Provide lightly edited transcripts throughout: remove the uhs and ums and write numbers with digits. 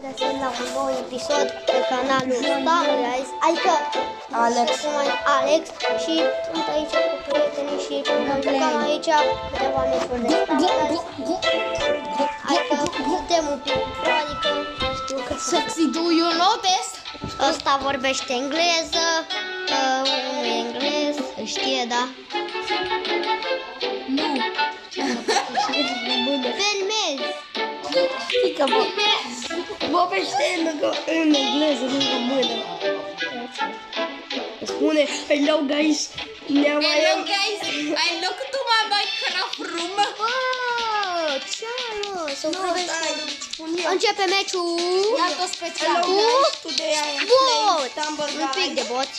regăsim la un nou episod pe canalul Stamrize, adică Alex și sunt aici cu prietenii și jucăm aici câteva meciuri de Stamrize. Adică putem un pic, adică știu că Sexy, do you notice? ăsta vorbește engleză, unul e englez, știe, da? Nu. Filmezi! Știi că vorbește în engleză, nu în română. Spune, hello guys. Hello guys, I look to my Minecraft room. Oh, ce mă? Să începe meciul Iată special. cu bot! Un pic de bot.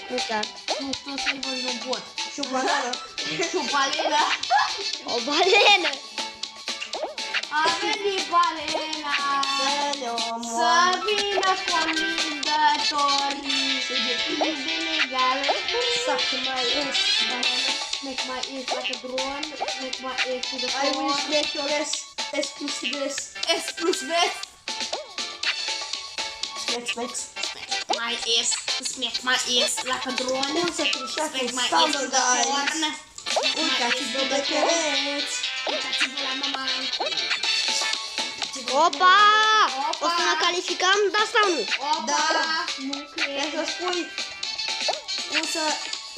Nu chiar. Nu, tot serverul nu bot. Și o banană. Și o balenă. O balenă! A venit balena să vină comandatorii ilegale. Suck my ass. Make my ass like a drone. Make my ass to the I will floor. smack your ass. S plus S. S plus V. Smack, smack. My ass. Smack my ass like a drone. Cum să trișați Smack în my ass to the Stamrize? horn. Uitați-vă de pereți. Uitați-vă la mama. Opa! O să ne calificăm, da sau nu? Da. Nu cred. Trebuie să spui.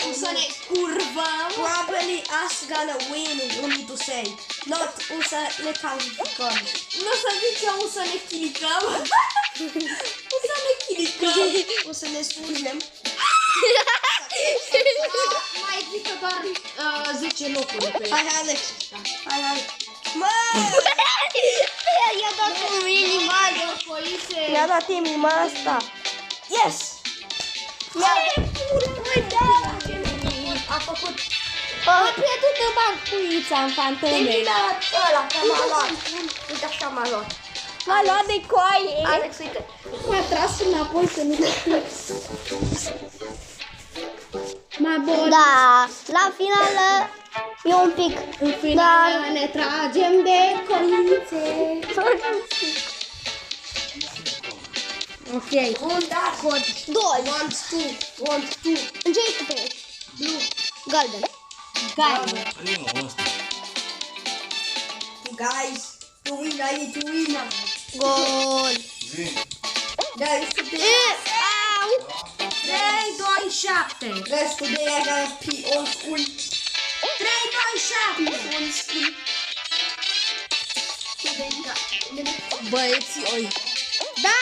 O să ne curvăm. Probably us gonna win, you need to say. Not o să ne calificăm. Nu o să zicem o să ne chilicăm. O să ne chilicăm. O să ne slujim. Mai zic că doar 10 locuri pe Hai, Alex. Hai. Mă! I-a dat un minimal. Mi-a dat inima asta. Yes! A făcut. A pierdut în bancuița în fantome. Termina ăla, că m-a luat. Uite așa m-a luat. M-a luat de coaie. Alex, uite. M-a tras înapoi să nu mai bun. Da, la final e un pic. În final ne tragem de colițe. Ok. Bun, da, cod. 2. Want to. În ce echipă ești? Blue. Galben. Gai. Guys, to win, I need to win. Gol. Guys, today, Au! 3, 2, 7. guys, today I gotta pee on school. 3, 2, 7. On school. Băieții oi. Da!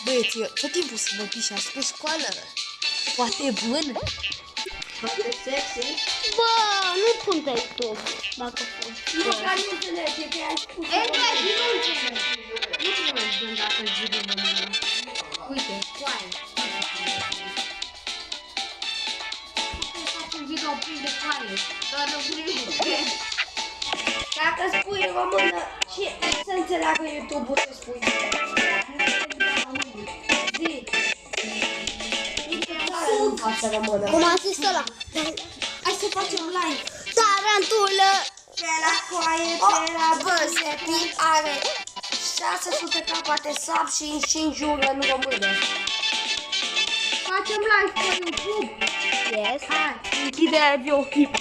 Băieții, tot timpul să vă pișați pe școală. Poate bun. Foarte sexy. Bă, nu pun pe YouTube. Dacă pun. Nu, că nu înțelege, că ai spus. Nu trebuie dacă zidim în mână. Uite, coaie. Fac un video plin de coaie. Doar nu privește. Dacă spui în română, ce să înțeleagă YouTube-ul să spui? Zi. Nu față română. Cum a zis ăla? Hai să facem live. Tarantulă! Pe la coaie, pe la băzepi, are 600 capate sub și în jură în română. Facem live pe YouTube. Yes. Hai, închide videoclip.